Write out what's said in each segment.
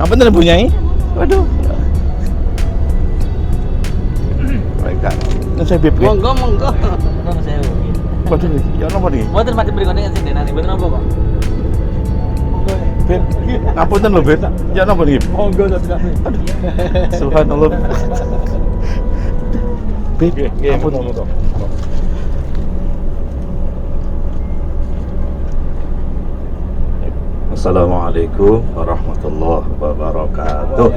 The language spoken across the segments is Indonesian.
Apa bener Bu Nyai? Waduh. Baik kan. Ini saya bib. Monggo. Nang sewu. Waduh, ya napa niki? Mboten pati berikutnya sing denani, mboten napa kok. Bib. Ngapunten lho, Bib. Ya napa niki? Monggo to sekali. Subhanallah. Bib, ampun. Assalamualaikum warahmatullahi wabarakatuh.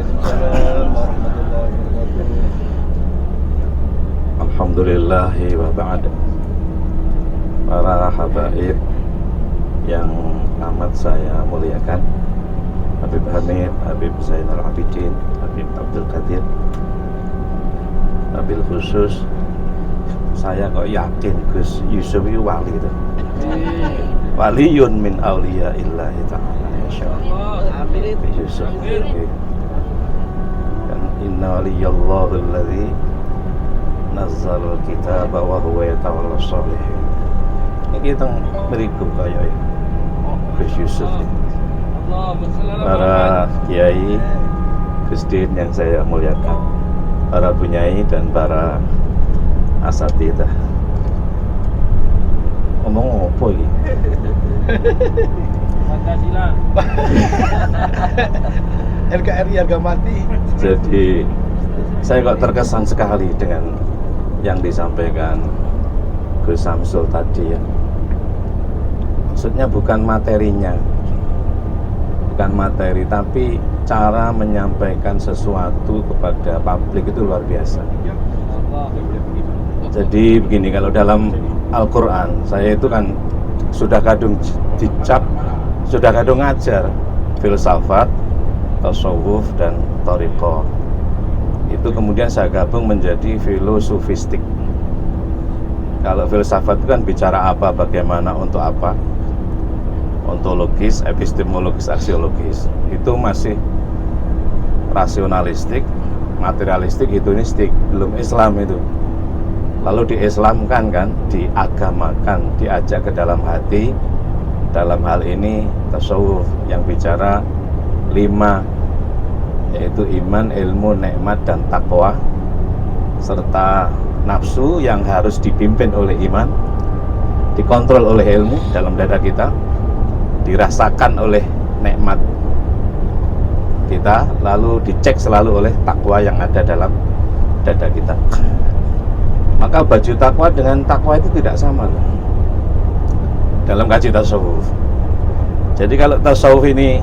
Alhamdulillahi wa ba'd. Para habaib yang amat saya muliakan, Habib Hamid, Habib Zainal Abidin, Habib Abdul Qadir, Habib khusus saya kok yakin Gus Yusuf itu wali itu. Waliyun min awliya illahi ta'ala, insyaallah. Amin. Yusuf. Dan inna waliyallahu alladhi nazzala al-kitaba wa huwa yatawalla sholihin. Ini kita meriku kaya Gus Yusuf ini. Para kiai Gusdin yang saya muliakan, para bunyai dan para asatidah. Ngomong apa ini? Pancasila. NKRI harga mati. Jadi saya kok terkesan sekali dengan yang disampaikan Gus Samsul tadi ya. Maksudnya bukan materinya, bukan materi, tapi cara menyampaikan sesuatu kepada publik itu luar biasa. Jadi begini, kalau dalam Al-Quran, saya itu kan sudah kadung dicap, sudah kadung ngajar filsafat, tasawuf, dan thariqah. Itu kemudian saya gabung menjadi filosofistik. Kalau filsafat itu kan bicara apa, bagaimana, untuk apa, ontologis, epistemologis, aksiologis. Itu masih rasionalistik, materialistik, hedonistik, belum Islam itu. Lalu diislamkan kan, diagamakan, diajak ke dalam hati. Dalam hal ini tasawuf yang bicara 5, yaitu iman, ilmu, nikmat, dan takwa, serta nafsu yang harus dipimpin oleh iman, dikontrol oleh ilmu dalam dada kita, dirasakan oleh nikmat kita, lalu dicek selalu oleh takwa yang ada dalam dada kita. Maka baju takwa dengan takwa itu tidak sama dalam kaji tasawuf. Jadi kalau tasawuf ini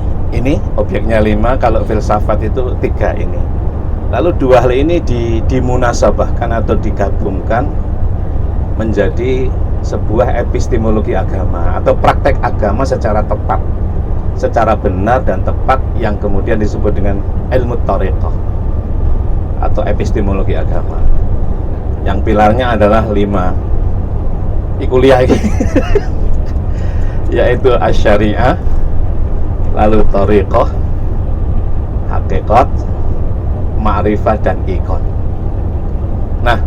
objeknya 5, kalau filsafat itu 3 ini. Lalu 2 hal ini dimunasabahkan atau digabungkan menjadi sebuah epistemologi agama atau praktek agama secara tepat, secara benar dan tepat, yang kemudian disebut dengan ilmu thariqah atau epistemologi agama. Yang pilarnya adalah 5. Di kuliah ini yaitu asy-syariah, lalu thariqah, hakikat, ma'rifah, dan iqon. Nah,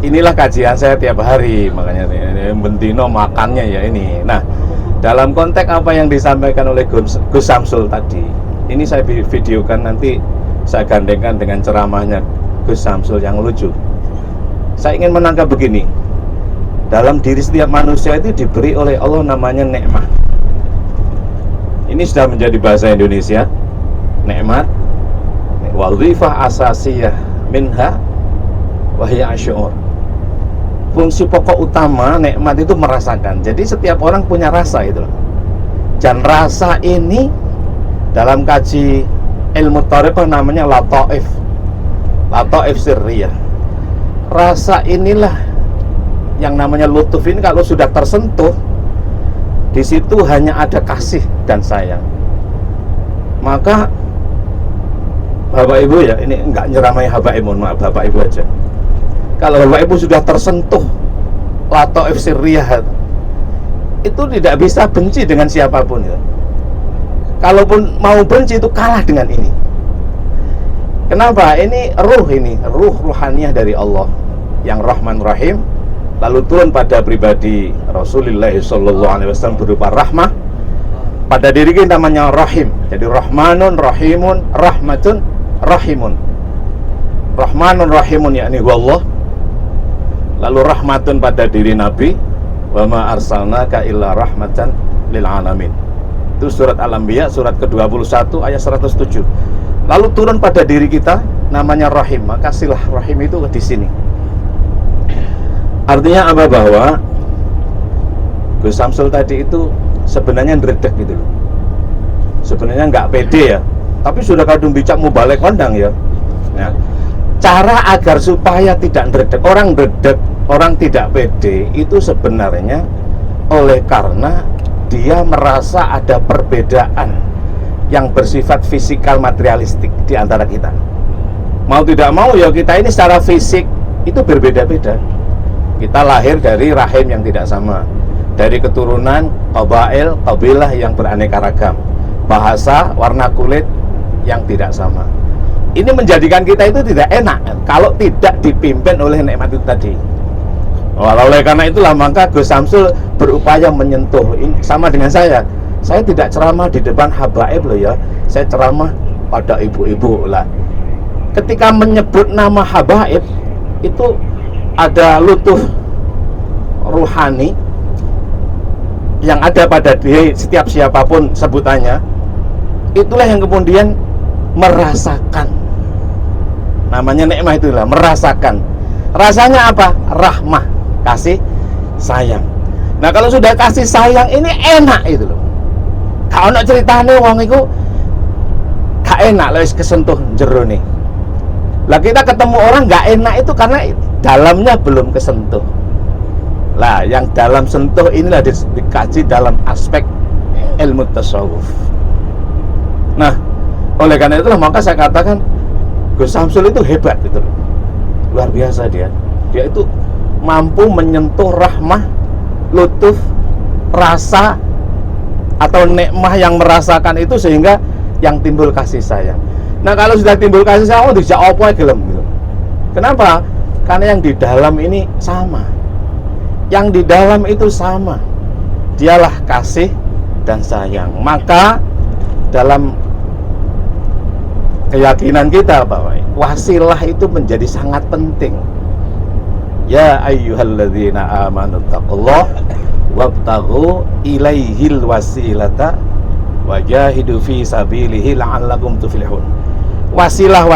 inilah kajian saya tiap hari, makanya ini bentino makannya ya ini. Nah, dalam konteks apa yang disampaikan oleh Gus Samsul tadi, ini saya videokan, nanti saya gandengkan dengan ceramahnya Gus Samsul yang lucu. Saya ingin menangkap begini, dalam diri setiap manusia itu diberi oleh Allah namanya nikmat. Ini sudah menjadi bahasa Indonesia, nikmat, wazifah asasiyah minha wahya asy'ur. Fungsi pokok utama nikmat itu merasakan. Jadi setiap orang punya rasa itu. Dan rasa ini dalam kaji ilmu thariqah namanya lataif sirriyah. Rasa inilah yang namanya lutuf ini, kalau sudah tersentuh, di situ hanya ada kasih dan sayang. Maka Bapak Ibu ya, ini enggak nyeramai habaib, mohon maaf, Bapak Ibu aja. Kalau Bapak Ibu sudah tersentuh lataif sirriyah, itu tidak bisa benci dengan siapapun ya. Kalaupun mau benci itu kalah dengan ini. Kenapa? Ini ruh ruhaniyah dari Allah yang Rahman Rahim, lalu turun pada pribadi Rasulullah SAW berupa rahmah, pada diri kita namanya rahim. Jadi rahmanun, rahimun, rahmatun, rahimun. Rahmanun, rahimun yakni Allah. Lalu rahmatun pada diri Nabi, wa ma arsalnaka illa rahmatan lil alamin. Itu surat Al-Anbiya surat ke-21 ayat 107. Lalu turun pada diri kita namanya rahim. Maka silah rahim itu di sini. Artinya apa? Bahwa Gus Samsul tadi itu sebenarnya ndredeg gitu loh. Sebenarnya nggak pede ya, tapi sudah kadung dicap mau balik kondang ya. Nah, cara agar supaya tidak ndredeg, orang ndredeg, orang tidak pede itu sebenarnya oleh karena dia merasa ada perbedaan yang bersifat fisikal materialistik di antara kita. Mau tidak mau ya kita ini secara fisik itu berbeda-beda. Kita lahir dari rahim yang tidak sama, dari keturunan qabail, kabilah yang beraneka ragam, bahasa, warna kulit yang tidak sama. Ini menjadikan kita itu tidak enak kalau tidak dipimpin oleh nikmat itu tadi. Oleh karena itulah maka Gus Samsul berupaya menyentuh. Ini sama dengan saya tidak ceramah di depan habaib loh ya, saya ceramah pada ibu-ibu lah. Ketika menyebut nama habaib itu ada lutuf ruhani yang ada pada diri setiap siapapun sebutannya. Itulah yang kemudian merasakan, namanya nikmah, itulah merasakan. Rasanya apa? Rahmah, kasih sayang. Nah kalau sudah kasih sayang ini enak itu loh. Kalau nak ceritanya wong itu gak enak loh, kesentuh jero nih. Lah kita ketemu orang gak enak itu karena dalamnya belum kesentuh. Lah yang dalam sentuh inilah dikaji dalam aspek ilmu tasawuf. Nah oleh karena itulah maka saya katakan Gus Samsul itu hebat gitu loh. Luar biasa dia itu mampu menyentuh rahmah, lutuf, rasa atau nikmah yang merasakan itu sehingga yang timbul kasih sayang. Nah kalau sudah timbul kasih sayang, dijak apa gelem gitu. Kenapa? Karena yang di dalam ini sama. Yang di dalam itu sama. Dialah kasih dan sayang. Maka dalam keyakinan kita bahwa wasilah itu menjadi sangat penting. Ya ayyuhalladzina amanu taqullah wabtaghu ilaihil wasilata wajahidu fi sabilihi la'allakum tuflihun. Wasilah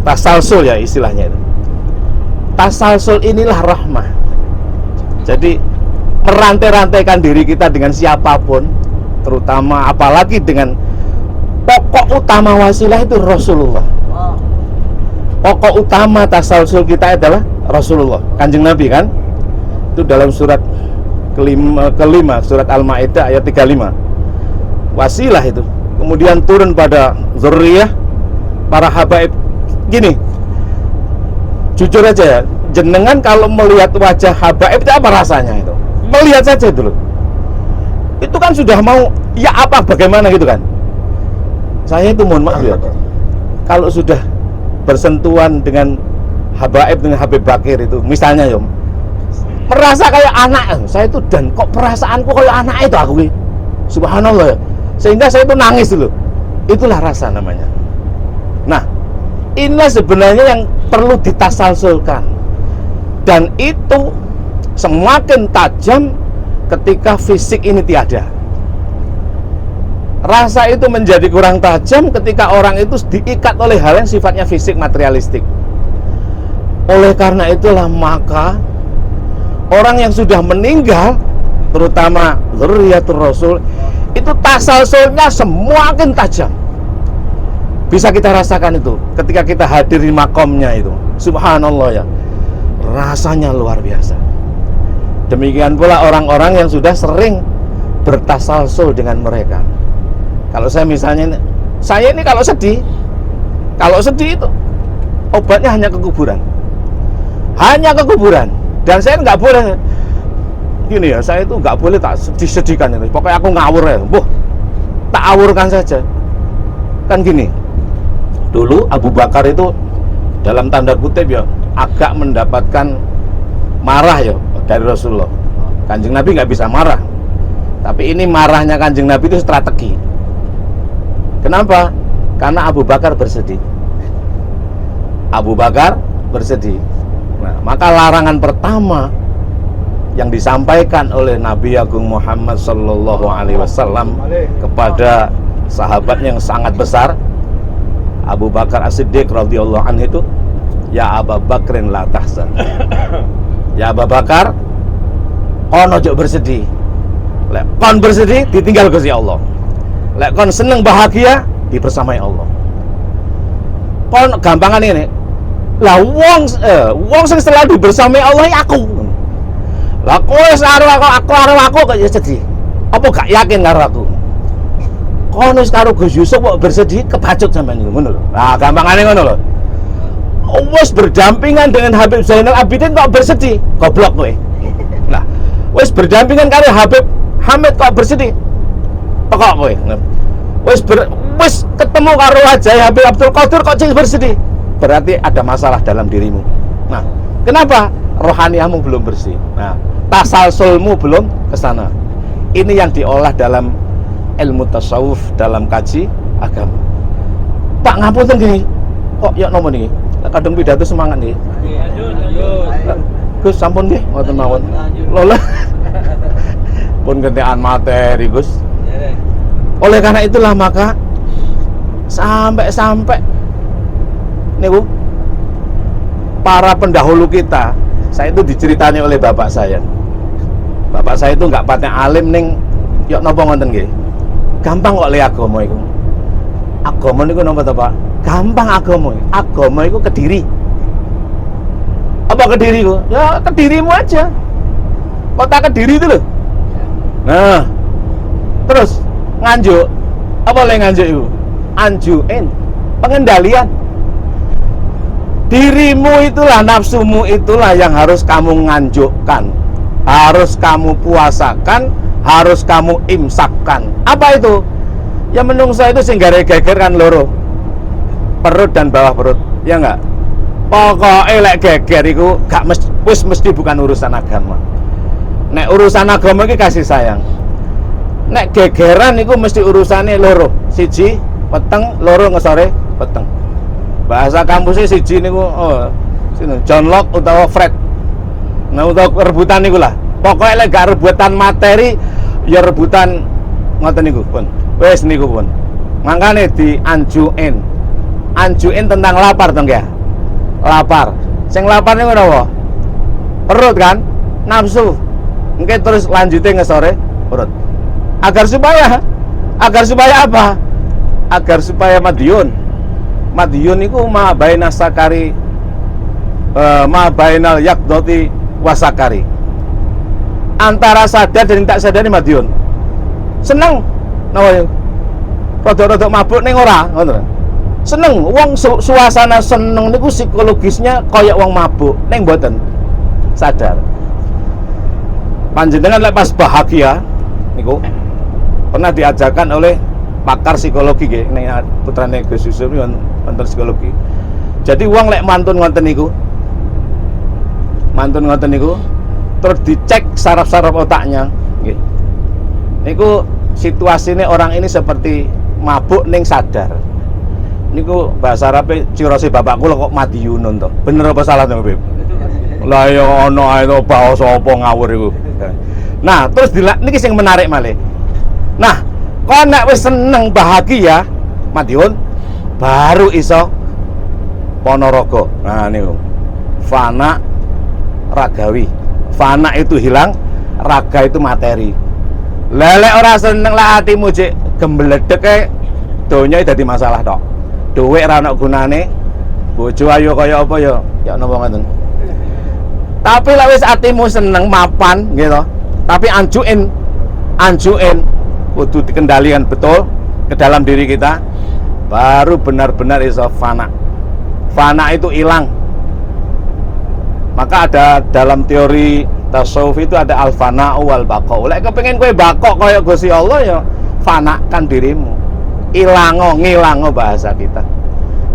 tasalsul ya istilahnya itu. Tasalsul inilah rahmah. Jadi merantai-rantaikan diri kita dengan siapapun, terutama apalagi dengan pokok utama wasilah itu Rasulullah. Pokok utama tasalsul kita adalah Rasulullah, Kanjeng Nabi kan. Itu dalam surat kelima surat Al-Maidah ayat 35. Wasilah itu kemudian turun pada zuriyah para habaib. Gini, jujur aja ya, jenengan kalau melihat wajah habaib itu apa rasanya itu? Melihat saja dulu. Itu kan sudah mau ya apa bagaimana gitu kan. Saya itu mohon maaf ya, kalau sudah bersentuhan dengan habaib, dengan Habib Bakir itu misalnya ya, merasa kayak anak saya itu, dan kok perasaanku kayak anak itu aku ini. Subhanallah ya. Sehingga saya itu nangis dulu. Itulah rasa namanya. Nah, inilah sebenarnya yang perlu ditasalsulkan. Dan itu semakin tajam ketika fisik ini tiada. Rasa itu menjadi kurang tajam ketika orang itu diikat oleh hal yang sifatnya fisik materialistik. Oleh karena itulah maka orang yang sudah meninggal, terutama dzurriyyatur Rasul, itu tasalsulnya semakin tajam. Bisa kita rasakan itu ketika kita hadir di makomnya itu. Subhanallah ya, rasanya luar biasa. Demikian pula orang-orang yang sudah sering bertasalsul dengan mereka. Kalau saya misalnya, saya ini kalau sedih itu obatnya hanya ke kuburan. Hanya ke kuburan. Dan saya nggak boleh gini ya, saya itu nggak boleh tak disedihkan itu. Pokoknya aku ngawur ya, tak awurkan saja. Kan gini, dulu Abu Bakar itu dalam tanda kutip ya agak mendapatkan marah ya dari Rasulullah. Kanjeng Nabi nggak bisa marah. Tapi ini marahnya Kanjeng Nabi itu strategi. Kenapa? Karena Abu Bakar bersedih. Abu Bakar bersedih. Nah, maka larangan pertama yang disampaikan oleh Nabi Agung Muhammad Sallallahu Alaihi Wasallam kepada sahabat yang sangat besar, Abu Bakar As-Siddiq radhiyallahu anhu itu, ya Abu Bakrin la tahzan. Ya Abu Bakar, kon ojo bersedih. Lek kon bersedih ditinggal Gusti Allah. Lek kon seneng bahagia dibersamai Allah. Kon gampangan ini. Lah wong sing selalu dibersamai Allah ya aku. Lah kowe karo aku kok ya sedih. Apa gak yakin karo aku? Kono karo Gus Yusuf kok bersedih kebacut sampean niku ngono lho. Nah, gampangane ngono lho. Wes berdampingan dengan Habib Zainal Abidin kok bersedih, goblok kowe. Nah, wes berdampingan karo Habib Hamid kok bersedih. Pokok kowe. Wes ketemu karo Wajah Habib Abdul Qadir kok bersedih. Berarti ada masalah dalam dirimu. Nah, kenapa? Rohaniahmu belum bersih. Nah, tasalsulmu belum ke sana. Ini yang diolah dalam ilmu tasawuf, dalam kaji agama. Pak ngapunten gini. Kok ya nomo niki? Kadang pidato semangat nih. Gus sampun nggih ngoten mawon. Lola. Pun gentekan materi, Gus. Oleh karena itulah maka sampai niku para pendahulu kita, saya itu diceritani oleh bapak saya. Bapak saya itu nggak patnya alim ning yok napa ngoten nggih. Gampang kok le agama iku. Agama niku napa to, Pak? Gampang agama. Agama iku Kediri. Apa Kediri ku? Ya Kedirimu aja. Kota Kediri itu loh. Nah, terus Nganjuk. Apa le nganjuk iku? Anjuin, pengendalian. Dirimu itulah, nafsumu itulah yang harus kamu nganjukkan, harus kamu puasakan, harus kamu imsakkan. Apa itu? Ya menungso itu sing geger kan loro, perut dan bawah perut, ya enggak? Pokoknya lek geger itu gak mesti bukan urusan agama. Nek urusan agama itu kasih sayang. Nek gegeran itu mesti urusannya loro, siji peteng, loro ngesore peteng. Bahasa kampusnya siji niku John Locke utawa Fred. Nah utawa rebutan niku lah. Pokoknya lek gak rebutan materi, ya rebutan ngoten niku pun. Wes niku pun. Makanya dianjuin. Anjuin tentang lapar toh ya. Lapar. Sing lapar niku napa? Perut kan? Nafsu. Engke terus lanjutnya ngesore perut. Agar supaya apa? Agar supaya Madiun itu ma baina sakari ma bainal yaqdati wasakari. Antara sadar dan tak sadar ini Madiun. Seneng nawa rodok-rodok mabuk ning ora, ngoten. Seneng wong suasana seneng niku psikologisnya kaya wong mabuk ning mboten sadar. Panjenengan lek pas bahagia niku pernah diajarkan oleh pakar psikologi nggih ning putrane Gus Yusuf wonten psikologi. Jadi wong lek mantun ngoten niku terus dicek saraf-saraf otaknya nggih. Niku situasinya orang ini seperti mabuk ning sadar. Niku bahasa Arabe cirose bapak kula kok Madiun to. Bener apa salah to, Beb? Lah ya ono ae to bahasa apa ngawur iku. Nah, terus niki sing menarik malih. Nah, kok nek wis seneng bahagia, Madiun baru iso Ponorogo. Nah niku. Fana ragawi. Fana itu hilang, raga itu materi. Lelek ora seneng lah atimu cek gembledek e donya dadi masalah tok. Dhuwit ra ono gunane. Bojo ayu kaya apa ya napa ngoten. Tapi lek wis atimu seneng mapan gitu. Tapi anjuin kudu dikendalikan betul ke dalam diri kita, baru benar-benar iso fana. Fana itu hilang. Maka ada dalam teori tasawuf itu ada al-fana wal baqa. Lek kepengin kowe bakok kaya Gusti Allah ya fanakan dirimu. Ngilango bahasa kita.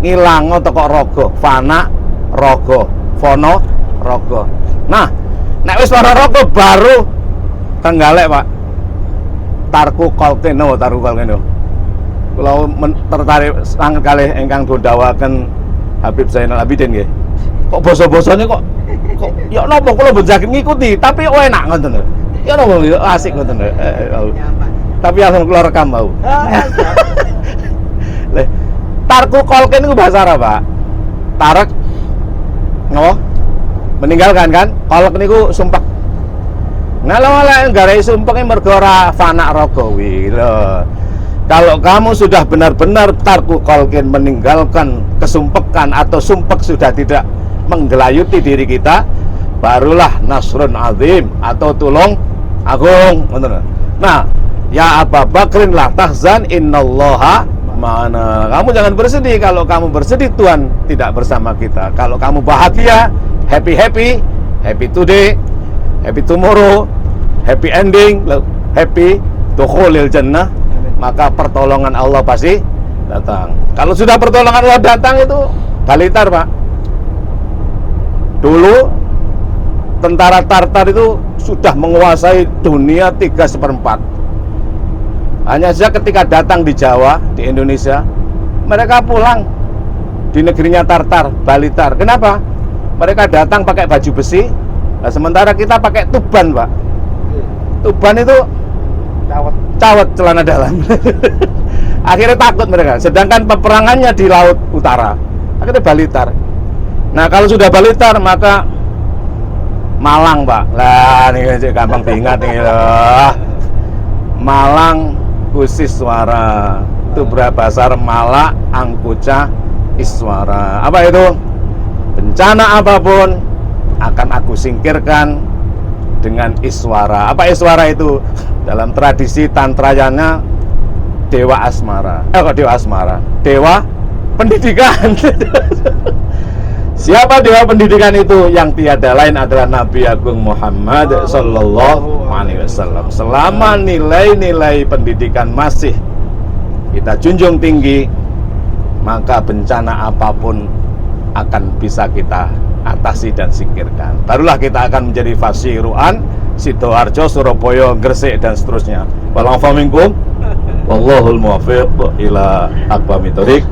Ngilango teko raga, fana raga, fono raga. Nah, nek wis ora raga baru tenggalek, Pak. tarku kolken no tarku kolken no. Kalau tertarik sangat kali engkang dondawaken Habib Zainal Abidin nggih. Kok boso-bosone kok ya napa kula mboten saged ngikuti, tapi enak ngoten lho. Ya napa asik ngoten lho. Tapi langsung kula rekam mau. Leh, tarku kolken itu bahasa Arab, Pak. Tarak napa? Meninggalkan kan? Kolek niku sumpek. Ngalah-ngalah garai sumpeknya mergo ora fana rogawi lho. Kalau kamu sudah benar-benar tarku kolkin, meninggalkan kesumpekan atau sumpek sudah tidak menggelayuti diri kita, barulah nasrun azim atau tulung agung. Nah, ya Abu Bakrin la tahzan innallaha ma'ana. Kamu jangan bersedih. Kalau kamu bersedih, Tuhan tidak bersama kita. Kalau kamu bahagia, happy today, happy tomorrow, happy ending, happy dukhulil jannah, maka pertolongan Allah pasti datang. Kalau sudah pertolongan Allah datang itu balitar, Pak. Dulu tentara Tartar itu sudah menguasai dunia 3/4. Hanya saja ketika datang di Jawa, di Indonesia, mereka pulang di negerinya Tartar, Balitar. Kenapa? Mereka datang pakai baju besi, nah, sementara kita pakai tuban, Pak. Tuban itu cawet celana dalam. Akhirnya takut mereka. Sedangkan peperangannya di laut utara, akhirnya Balitar. Nah, kalau sudah Balitar maka Malang, Pak. Lah ini gampang diingat nih loh. Malang Kusiswara itu bahasa Mala Angkuca Iswara. Apa itu? Bencana apapun akan aku singkirkan dengan iswara. Apa iswara itu? Dalam tradisi tantrayana Dewa Asmara. Kok Dewa Asmara? Dewa pendidikan. Siapa dewa pendidikan itu? Yang tiada lain adalah Nabi Agung Muhammad Sallallahu Alaihi Wasallam. Selama nilai-nilai pendidikan masih kita junjung tinggi, maka bencana apapun akan bisa kita atasi dan singkirkan. Barulah kita akan menjadi fasiruan Sidoarjo, Surabaya, Gresik dan seterusnya. Wallahu minkum wallahul muwaffiq ila aqwamit thoriq.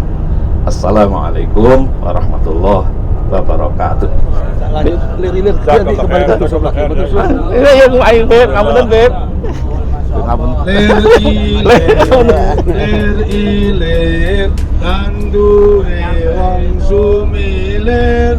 Assalamualaikum warahmatullahi wabarakatuh. Lanjut lirik jadi kembali ke tusuk lagi. Betul. Iya ya ayo Beb, ngapunten Beb. Ngapunten. Lir ilir kandure wong sumilir